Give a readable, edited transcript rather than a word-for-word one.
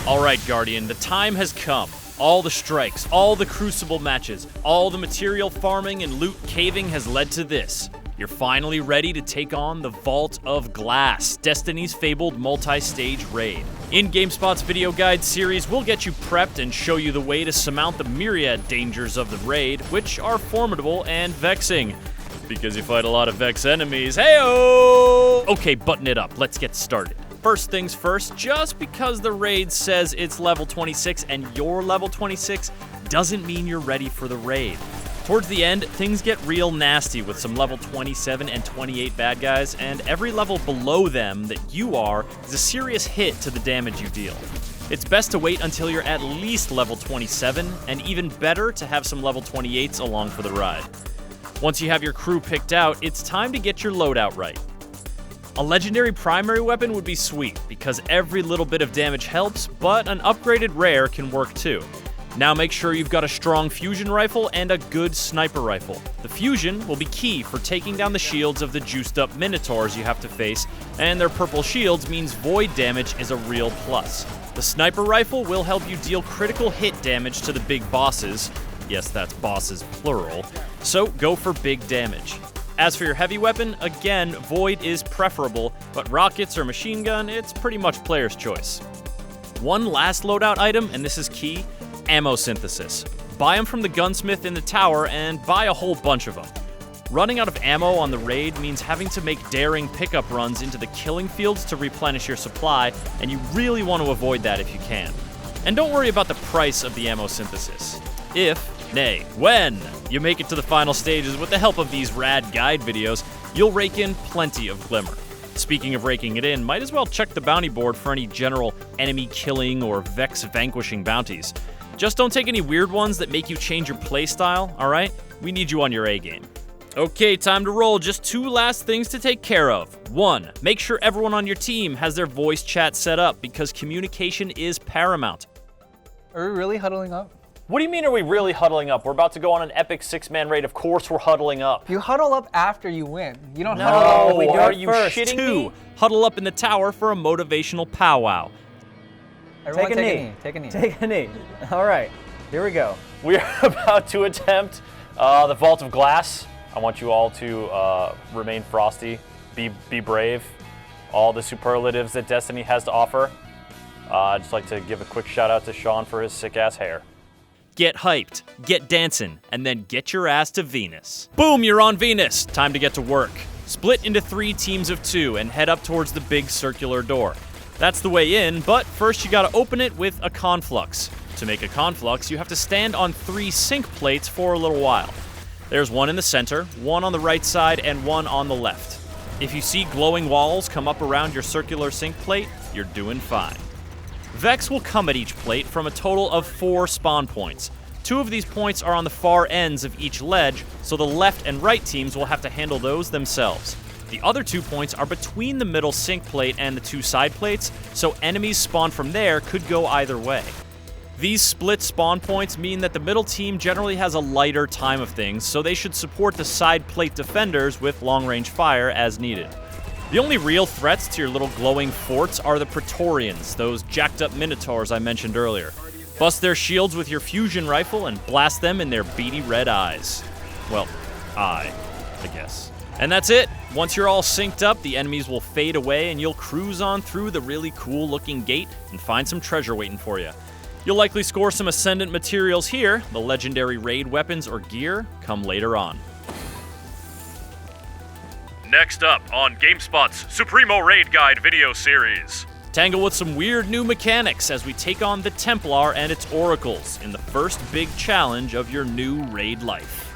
Alright, Guardian, the time has come. All the strikes, all the crucible matches, all the material farming and loot caving has led to this. You're finally ready to take on the Vault of Glass, Destiny's fabled multi-stage raid. In GameSpot's video guide series, we'll get you prepped and show you the way to surmount the myriad dangers of the raid, which are formidable and vexing. Because you fight a lot of Vex enemies, hey-oh! Okay, button it up, let's get started. First things first, just because the raid says it's level 26 and you're level 26 doesn't mean you're ready for the raid. Towards the end, things get real nasty with some level 27 and 28 bad guys, and every level below them that you are is a serious hit to the damage you deal. It's best to wait until you're at least level 27, and even better to have some level 28s along for the ride. Once you have your crew picked out, it's time to get your loadout right. A legendary primary weapon would be sweet, because every little bit of damage helps, but an upgraded rare can work too. Now make sure you've got a strong fusion rifle and a good sniper rifle. The fusion will be key for taking down the shields of the juiced up minotaurs you have to face, and their purple shields means void damage is a real plus. The sniper rifle will help you deal critical hit damage to the big bosses. Yes, that's bosses plural. So go for big damage. As for your heavy weapon, again, Void is preferable, but rockets or machine gun, it's pretty much player's choice. One last loadout item, and this is key, ammo synthesis. Buy them from the gunsmith in the tower and buy a whole bunch of them. Running out of ammo on the raid means having to make daring pickup runs into the killing fields to replenish your supply, and you really want to avoid that if you can. And don't worry about the price of the ammo synthesis. Nay, when you make it to the final stages with the help of these rad guide videos, you'll rake in plenty of glimmer. Speaking of raking it in, might as well check the bounty board for any general enemy killing or Vex vanquishing bounties. Just don't take any weird ones that make you change your playstyle, alright? We need you on your A game. Okay, time to roll. Just two last things to take care of. 1, make sure everyone on your team has their voice chat set up because communication is paramount. Are we really huddling up? What do you mean, are we really huddling up? We're about to go on an epic 6-man raid. Of course we're huddling up. You huddle up after you win. You don't huddle up. No, are you shitting me? Huddle up in the tower for a motivational powwow. Everyone take a knee. Take a knee. Take a knee. All right, here we go. We are about to attempt the Vault of Glass. I want you all to remain frosty, be brave. All the superlatives that Destiny has to offer. I'd just like to give a quick shout out to Sean for his sick-ass hair. Get hyped, get dancing, and then get your ass to Venus. Boom, you're on Venus. Time to get to work. Split into 3 teams of 2 and head up towards the big circular door. That's the way in, but first you gotta open it with a conflux. To make a conflux, you have to stand on 3 sync plates for a little while. There's one in the center, one on the right side, and one on the left. If you see glowing walls come up around your circular sync plate, you're doing fine. Vex will come at each plate from a total of 4 spawn points. 2 of these points are on the far ends of each ledge, so the left and right teams will have to handle those themselves. The other 2 points are between the middle sync plate and the 2 side plates, so enemies spawned from there could go either way. These split spawn points mean that the middle team generally has a lighter time of things, so they should support the side plate defenders with long-range fire as needed. The only real threats to your little glowing forts are the Praetorians, those jacked-up minotaurs I mentioned earlier. Bust their shields with your fusion rifle and blast them in their beady red eyes. Well, I guess. And that's it. Once you're all synced up, the enemies will fade away and you'll cruise on through the really cool-looking gate and find some treasure waiting for you. You'll likely score some Ascendant materials here. The legendary raid weapons or gear come later on. Next up on GameSpot's Supremo Raid Guide video series. Tangle with some weird new mechanics as we take on the Templar and its oracles in the first big challenge of your new raid life.